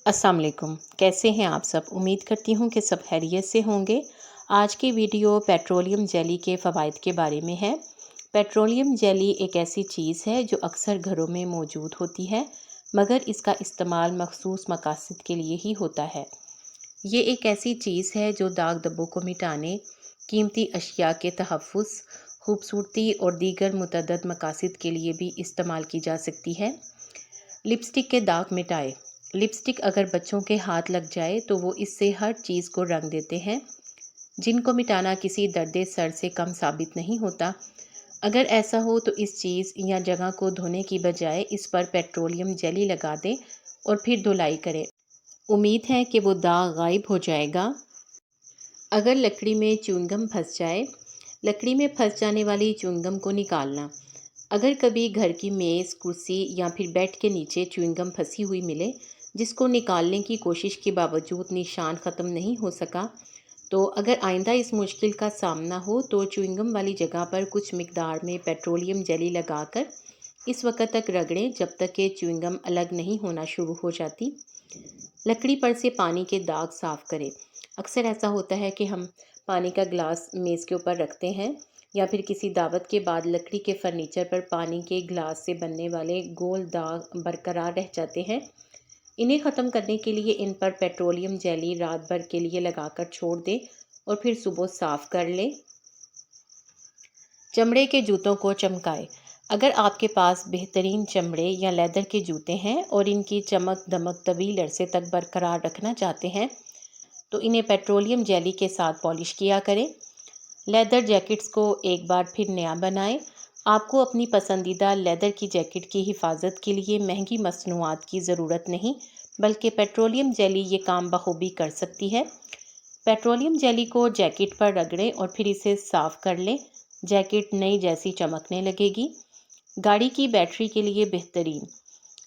अस्सलाम वालेकुम। कैसे हैं आप सब? उम्मीद करती हूँ कि सब खैरियत से होंगे। आज की वीडियो पेट्रोलियम जेली के फ़वाइद के बारे में है। पेट्रोलियम जेली एक ऐसी चीज़ है जो अक्सर घरों में मौजूद होती है, मगर इसका इस्तेमाल मखसूस मकासद के लिए ही होता है। ये एक ऐसी चीज़ है जो दाग धब्बों को मिटाने, कीमती अशिया के तहफ़्फ़ुज़, खूबसूरती और दीगर मुतअद्दिद मकासद के लिए भी इस्तेमाल की जा सकती है। लिपस्टिक के दाग मिटाए। लिपस्टिक अगर बच्चों के हाथ लग जाए तो वो इससे हर चीज़ को रंग देते हैं, जिनको मिटाना किसी दर्द सर से कम साबित नहीं होता। अगर ऐसा हो तो इस चीज़ या जगह को धोने की बजाय इस पर पेट्रोलियम जेली लगा दें और फिर धुलाई करें। उम्मीद है कि वो दाग गायब हो जाएगा। अगर लकड़ी में च्युइंगम फंस जाए, लकड़ी में फंस जाने वाली च्युइंगम को निकालना। अगर कभी घर की मेज़, कुर्सी या फिर बेड के नीचे च्युइंगम फंसी हुई मिले, जिसको निकालने की कोशिश के बावजूद निशान ख़त्म नहीं हो सका, तो अगर आइंदा इस मुश्किल का सामना हो तो च्युइंगम वाली जगह पर कुछ मिकदार में पेट्रोलियम जेली लगाकर इस वक्त तक रगड़ें जब तक कि च्युइंगम अलग नहीं होना शुरू हो जाती। लकड़ी पर से पानी के दाग साफ़ करें। अक्सर ऐसा होता है कि हम पानी का ग्लास मेज़ के ऊपर रखते हैं या फिर किसी दावत के बाद लकड़ी के फर्नीचर पर पानी के ग्लास से बनने वाले गोल दाग बरकरार रह जाते हैं। इन्हें ख़त्म करने के लिए इन पर पेट्रोलियम जेली रात भर के लिए लगाकर छोड़ दें और फिर सुबह साफ़ कर लें। चमड़े के जूतों को चमकाएं। अगर आपके पास बेहतरीन चमड़े या लेदर के जूते हैं और इनकी चमक दमक तवील अरसे तक बरकरार रखना चाहते हैं, तो इन्हें पेट्रोलियम जेली के साथ पॉलिश किया करें। लेदर जैकेट्स को एक बार फिर नया बनाएं। आपको अपनी पसंदीदा लेदर की जैकेट की हिफाजत के लिए महंगी मसनूआत की ज़रूरत नहीं, बल्कि पेट्रोलियम जेली ये काम बखूबी कर सकती है। पेट्रोलियम जेली को जैकेट पर रगड़ें और फिर इसे साफ़ कर लें। जैकेट नई जैसी चमकने लगेगी। गाड़ी की बैटरी के लिए बेहतरीन।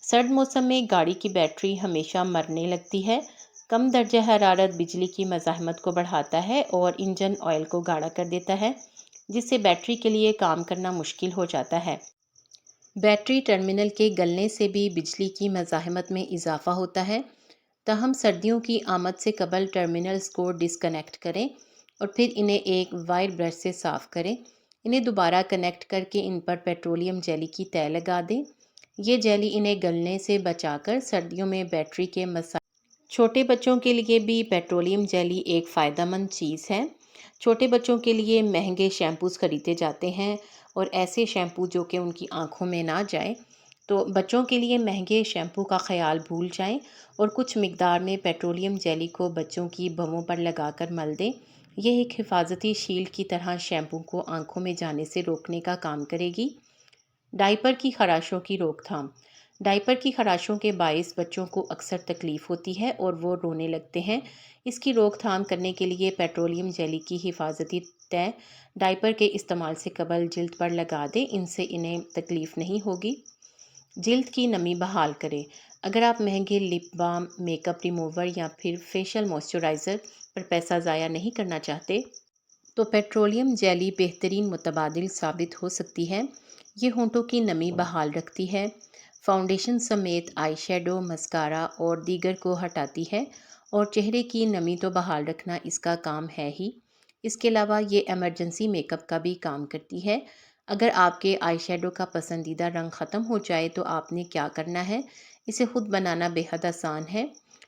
सर्द मौसम में गाड़ी की बैटरी हमेशा मरने लगती है। कम दर्जा हरारत बिजली की मज़ाहमत को बढ़ाता है और इंजन ऑयल को गाढ़ा कर देता है, जिससे बैटरी के लिए काम करना मुश्किल हो जाता है। बैटरी टर्मिनल के गलने से भी बिजली की मज़ाहमत में इजाफा होता है। तहम सर्दियों की आमद से कबल टर्मिनल्स को डिस्कनेक्ट करें और फिर इन्हें एक वायर ब्रश से साफ़ करें। इन्हें दोबारा कनेक्ट करके इन पर पेट्रोलियम जेली की तय लगा दें। ये जेली इन्हें गलने से बचाकर सर्दियों में बैटरी के मसा छोटे बच्चों के लिए भी पेट्रोलियम जेली एक फ़ायदेमंद चीज़ है। छोटे बच्चों के लिए महंगे शैम्पूज़ ख़रीदे जाते हैं और ऐसे शैम्पू जो कि उनकी आँखों में ना जाए, तो बच्चों के लिए महंगे शैम्पू का ख़्याल भूल जाएं और कुछ मिकदार में पेट्रोलियम जेली को बच्चों की भवों पर लगाकर मल दें। यह एक हिफाजती शील्ड की तरह शैम्पू को आँखों में जाने से रोकने का काम करेगी। डायपर की खराशों की रोकथाम। डायपर की खराशों के बायस बच्चों को अक्सर तकलीफ़ होती है और वो रोने लगते हैं। इसकी रोकथाम करने के लिए पेट्रोलियम जेली की हिफाजती तय डायपर के इस्तेमाल से कबल जिल्द पर लगा दें। इनसे इन्हें तकलीफ़ नहीं होगी। जिल्द की नमी बहाल करें। अगर आप महंगे लिप बाम, मेकअप रिमूवर या फिर फेशियल मॉइस्चराइज़र पर पैसा ज़ाया नहीं करना चाहते, तो पेट्रोलियम जेली बेहतरीन मुतबादिल साबित हो सकती है। ये होंठों की नमी बहाल रखती है, फाउंडेशन समेत आई शेडो, मस्कारा और दीगर को हटाती है और चेहरे की नमी तो बहाल रखना इसका काम है ही। इसके अलावा ये एमरजेंसी मेकअप का भी काम करती है। अगर आपके आई शेडो का पसंदीदा रंग ख़त्म हो जाए तो आपने क्या करना है, इसे ख़ुद बनाना बेहद आसान है।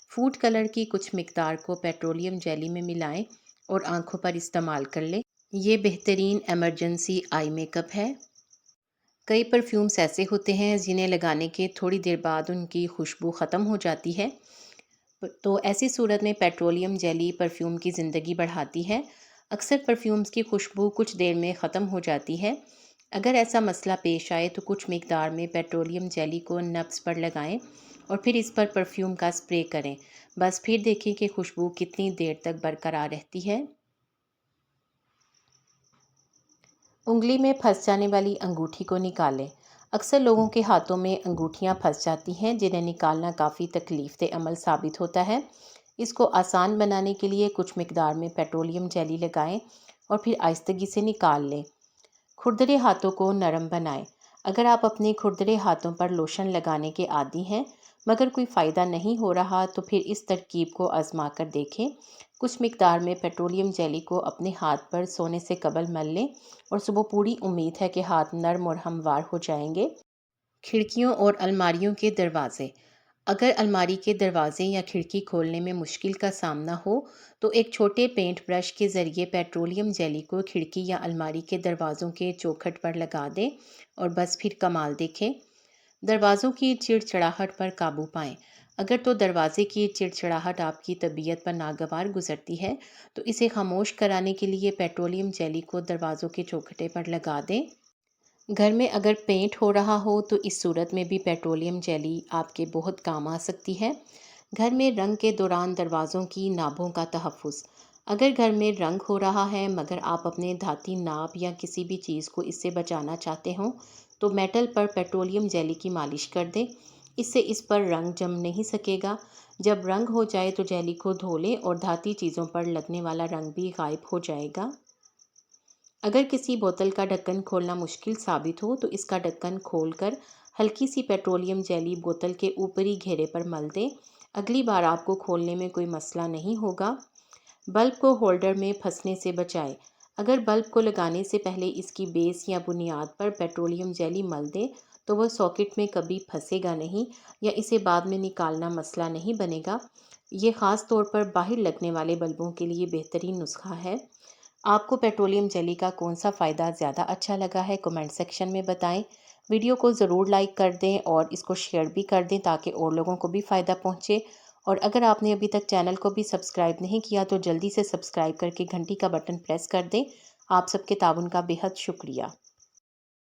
फूड कलर की कुछ मिकदार को पेट्रोलियम जेली में मिलाएं और आंखों पर इस्तेमाल कर लें। ये बेहतरीन एमरजेंसी आई मेकअप है। कई परफ्यूम्स ऐसे होते हैं जिन्हें लगाने के थोड़ी देर बाद उनकी खुशबू ख़त्म हो जाती है, तो ऐसी सूरत में पेट्रोलियम जेली परफ्यूम की ज़िंदगी बढ़ाती है। अक्सर परफ्यूम्स की खुशबू कुछ देर में ख़त्म हो जाती है। अगर ऐसा मसला पेश आए तो कुछ मिकदार में पेट्रोलियम जेली को नब्ज़ पर लगाएं और फिर इस पर परफ्यूम का स्प्रे करें। बस फिर देखें कि खुशबू कितनी देर तक बरकरार रहती है। उंगली में फंस जाने वाली अंगूठी को निकालें। अक्सर लोगों के हाथों में अंगूठियां फंस जाती हैं, जिन्हें निकालना काफ़ी तकलीफ़देह अमल साबित होता है। इसको आसान बनाने के लिए कुछ मिकदार में पेट्रोलियम जेली लगाएं और फिर आहिस्तगी से निकाल लें। खुरदरे हाथों को नरम बनाएं। अगर आप अपने खुरदरे हाथों पर लोशन लगाने के आदी हैं, مگر کوئی فائدہ نہیں ہو رہا تو پھر اس ترکیب کو آزما کر دیکھیں۔ کچھ مقدار میں پیٹرولیم جیلی کو اپنے ہاتھ پر سونے سے قبل مل لیں اور صبح پوری امید ہے کہ ہاتھ نرم اور ہموار ہو جائیں گے۔ کھڑکیوں اور الماریوں کے دروازے۔ اگر الماری کے دروازے یا کھڑکی کھولنے میں مشکل کا سامنا ہو تو ایک چھوٹے پینٹ برش کے ذریعے پیٹرولیم جیلی کو کھڑکی یا الماری کے دروازوں کے چوکھٹ پر لگا دیں اور بس پھر کمال دیکھیں۔ دروازوں کی چڑچڑاہٹ پر قابو پائیں۔ اگر تو دروازے کی چڑچڑاہٹ آپ کی طبیعت پر ناگوار گزرتی ہے تو اسے خاموش کرانے کے لیے پیٹرولیم جیلی کو دروازوں کے چوکھٹے پر لگا دیں۔ گھر میں اگر پینٹ ہو رہا ہو تو اس صورت میں بھی پیٹرولیم جیلی آپ کے بہت کام آ سکتی ہے۔ گھر میں رنگ کے دوران دروازوں کی نابوں کا تحفظ۔ اگر گھر میں رنگ ہو رہا ہے مگر آپ اپنے دھاتی ناب یا کسی بھی چیز کو اس سے بچانا چاہتے ہوں تو میٹل پر پیٹرولیم جیلی کی مالش کر دیں۔ اس سے اس پر رنگ جم نہیں سکے گا۔ جب رنگ ہو جائے تو جیلی کو دھو لیں اور دھاتی چیزوں پر لگنے والا رنگ بھی غائب ہو جائے گا۔ اگر کسی بوتل کا ڈھکن کھولنا مشکل ثابت ہو تو اس کا ڈھکن کھول کر ہلکی سی پیٹرولیم جیلی بوتل کے اوپری گھیرے پر مل دیں۔ اگلی بار آپ کو کھولنے میں کوئی مسئلہ نہیں ہوگا۔ بلب کو ہولڈر میں پھنسنے سے بچائیں۔ اگر بلب کو لگانے سے پہلے اس کی بیس یا بنیاد پر پیٹرولیم جیلی مل دیں تو وہ ساکٹ میں کبھی پھنسے گا نہیں یا اسے بعد میں نکالنا مسئلہ نہیں بنے گا۔ یہ خاص طور پر باہر لگنے والے بلبوں کے لیے بہترین نسخہ ہے۔ آپ کو پیٹرولیم جیلی کا کون سا فائدہ زیادہ اچھا لگا ہے کمنٹ سیکشن میں بتائیں۔ ویڈیو کو ضرور لائک کر دیں اور اس کو شیئر بھی کر دیں تاکہ اور لوگوں کو بھی فائدہ پہنچے۔ اور اگر آپ نے ابھی تک چینل کو بھی سبسکرائب نہیں کیا تو جلدی سے سبسکرائب کر کے گھنٹی کا بٹن پریس کر دیں۔ آپ سب کے تعاون کا بے حد شکریہ۔